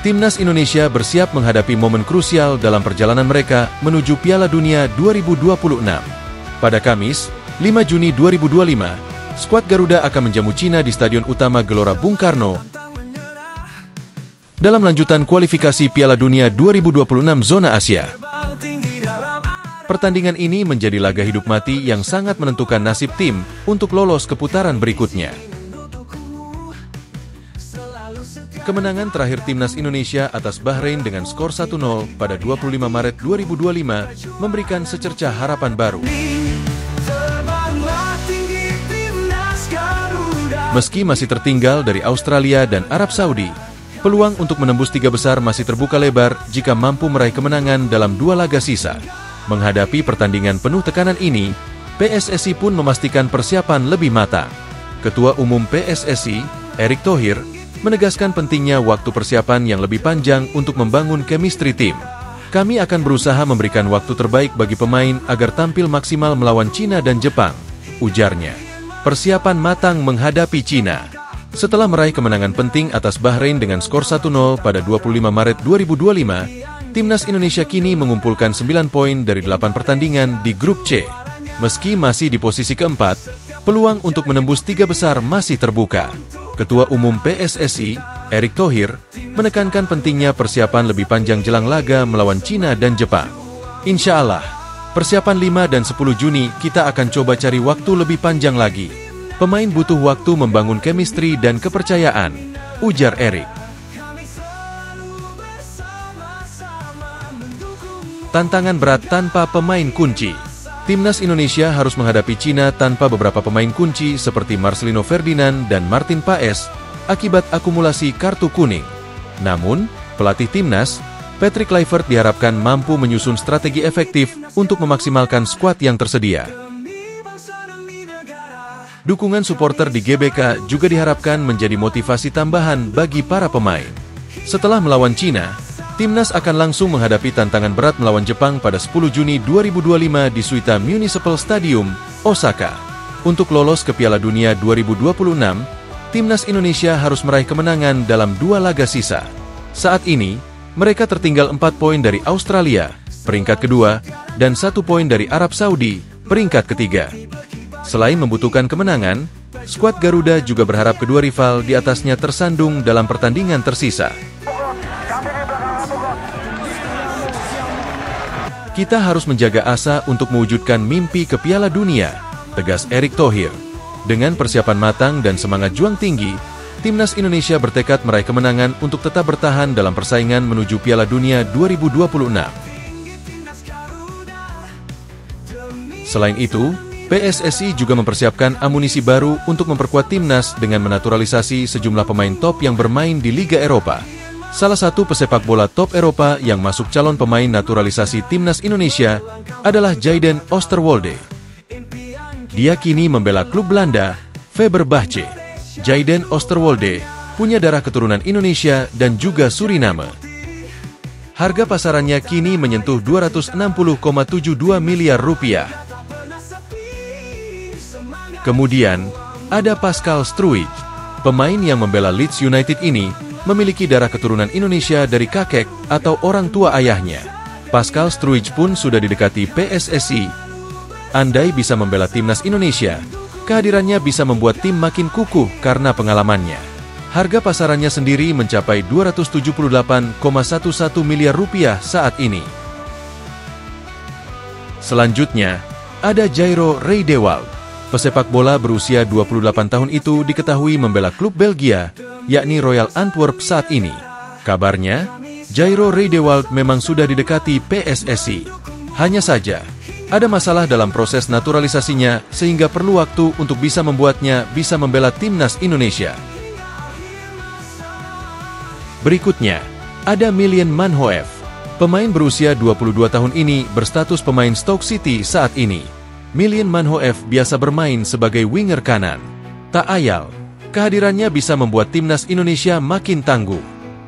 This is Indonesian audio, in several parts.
Timnas Indonesia bersiap menghadapi momen krusial dalam perjalanan mereka menuju Piala Dunia 2026. Pada Kamis, 5 Juni 2025, skuad Garuda akan menjamu Cina di Stadion Utama Gelora Bung Karno dalam lanjutan kualifikasi Piala Dunia 2026 zona Asia. Pertandingan ini menjadi laga hidup mati yang sangat menentukan nasib tim untuk lolos ke putaran berikutnya. Kemenangan terakhir Timnas Indonesia atas Bahrain dengan skor 1-0 pada 25 Maret 2025 memberikan secercah harapan baru. Meski masih tertinggal dari Australia dan Arab Saudi, peluang untuk menembus 3 besar masih terbuka lebar jika mampu meraih kemenangan dalam 2 laga sisa. Menghadapi pertandingan penuh tekanan ini, PSSI pun memastikan persiapan lebih matang. Ketua Umum PSSI, Erick Thohir, menegaskan pentingnya waktu persiapan yang lebih panjang untuk membangun chemistry tim. Kami akan berusaha memberikan waktu terbaik bagi pemain agar tampil maksimal melawan Cina dan Jepang, ujarnya. Persiapan matang menghadapi Cina. Setelah meraih kemenangan penting atas Bahrain dengan skor 1-0 pada 25 Maret 2025, Timnas Indonesia kini mengumpulkan 9 poin dari 8 pertandingan di grup C. Meski masih di posisi keempat, peluang untuk menembus 3 besar masih terbuka. Ketua Umum PSSI, Erick Thohir, menekankan pentingnya persiapan lebih panjang jelang laga melawan Cina dan Jepang. Insya Allah, persiapan 5 dan 10 Juni kita akan coba cari waktu lebih panjang lagi. Pemain butuh waktu membangun chemistry dan kepercayaan, ujar Erick. Tantangan berat tanpa pemain kunci. Timnas Indonesia harus menghadapi Cina tanpa beberapa pemain kunci seperti Marcelino Ferdinand dan Martin Paes akibat akumulasi kartu kuning. Namun, pelatih Timnas, Patrick Kluivert diharapkan mampu menyusun strategi efektif untuk memaksimalkan skuad yang tersedia. Dukungan supporter di GBK juga diharapkan menjadi motivasi tambahan bagi para pemain. Setelah melawan Cina, Timnas akan langsung menghadapi tantangan berat melawan Jepang pada 10 Juni 2025 di Suita Municipal Stadium, Osaka. Untuk lolos ke Piala Dunia 2026, Timnas Indonesia harus meraih kemenangan dalam 2 laga sisa. Saat ini, mereka tertinggal 4 poin dari Australia, peringkat kedua, dan 1 poin dari Arab Saudi, peringkat ketiga. Selain membutuhkan kemenangan, skuad Garuda juga berharap kedua rival di atasnya tersandung dalam pertandingan tersisa. Kita harus menjaga asa untuk mewujudkan mimpi ke Piala Dunia, tegas Erick Thohir. Dengan persiapan matang dan semangat juang tinggi, Timnas Indonesia bertekad meraih kemenangan untuk tetap bertahan dalam persaingan menuju Piala Dunia 2026. Selain itu, PSSI juga mempersiapkan amunisi baru untuk memperkuat Timnas dengan menaturalisasi sejumlah pemain top yang bermain di Liga Eropa. Salah satu pesepak bola top Eropa yang masuk calon pemain naturalisasi Timnas Indonesia adalah Jayden Oosterwolde. Dia kini membela klub Belanda, Fenerbahce. Jayden Oosterwolde punya darah keturunan Indonesia dan juga Suriname. Harga pasarannya kini menyentuh 260,72 miliar rupiah. Kemudian, ada Pascal Struijk. Pemain yang membela Leeds United ini memiliki darah keturunan Indonesia dari kakek atau orang tua ayahnya. Pascal Struijk pun sudah didekati PSSI. Andai bisa membela Timnas Indonesia, kehadirannya bisa membuat tim makin kukuh karena pengalamannya. Harga pasarannya sendiri mencapai 278,11 miliar rupiah saat ini. Selanjutnya, ada Jairo Riedewald. Pesepak bola berusia 28 tahun itu diketahui membela klub Belgia, yakni Royal Antwerp saat ini. Kabarnya, Jairo Riedewald memang sudah didekati PSSI. Hanya saja, ada masalah dalam proses naturalisasinya sehingga perlu waktu untuk bisa membuatnya bisa membela Timnas Indonesia. Berikutnya, ada Miljan Manhoef. Pemain berusia 22 tahun ini berstatus pemain Stoke City saat ini. Miljan Manhoef biasa bermain sebagai winger kanan. Tak ayal, kehadirannya bisa membuat Timnas Indonesia makin tangguh.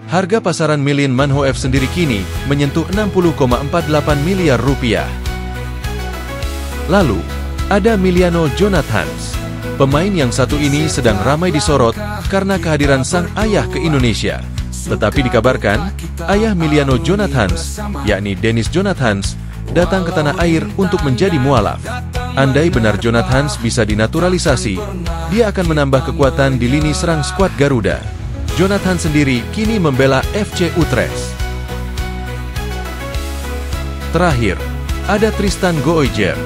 Harga pasaran Miljan Manhoef sendiri kini menyentuh 60,48 miliar rupiah. Lalu, ada Emiliano Jonathans. Pemain yang satu ini sedang ramai disorot karena kehadiran sang ayah ke Indonesia. Tetapi dikabarkan, ayah Miliano Jonathans, yakni Dennis Jonathans, datang ke tanah air untuk menjadi mualaf. Andai benar Jonathans bisa dinaturalisasi, dia akan menambah kekuatan di lini serang skuad Garuda. Jonathans sendiri kini membela FC Utrecht. Terakhir, ada Tristan Gooijer.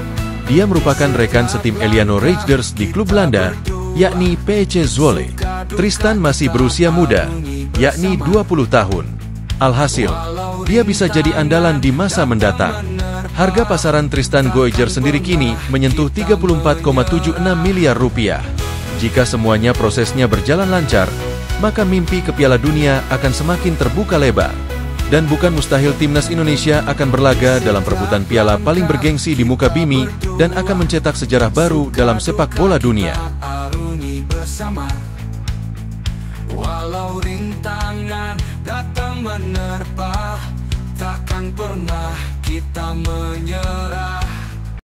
Dia merupakan rekan setim Eliano Reijnders di klub Belanda, yakni PEC Zwolle. Tristan masih berusia muda, yakni 20 tahun. Alhasil, dia bisa jadi andalan di masa mendatang. Harga pasaran Tristan Gooijer sendiri kini menyentuh 34,76 miliar rupiah. Jika semuanya prosesnya berjalan lancar, maka mimpi ke Piala Dunia akan semakin terbuka lebar. Dan bukan mustahil timnas Indonesia akan berlaga dalam perebutan piala paling bergengsi di muka bumi dan akan mencetak sejarah baru dalam sepak bola dunia. Walau rintangan datang menerpa, takkan pernah kita menyerah.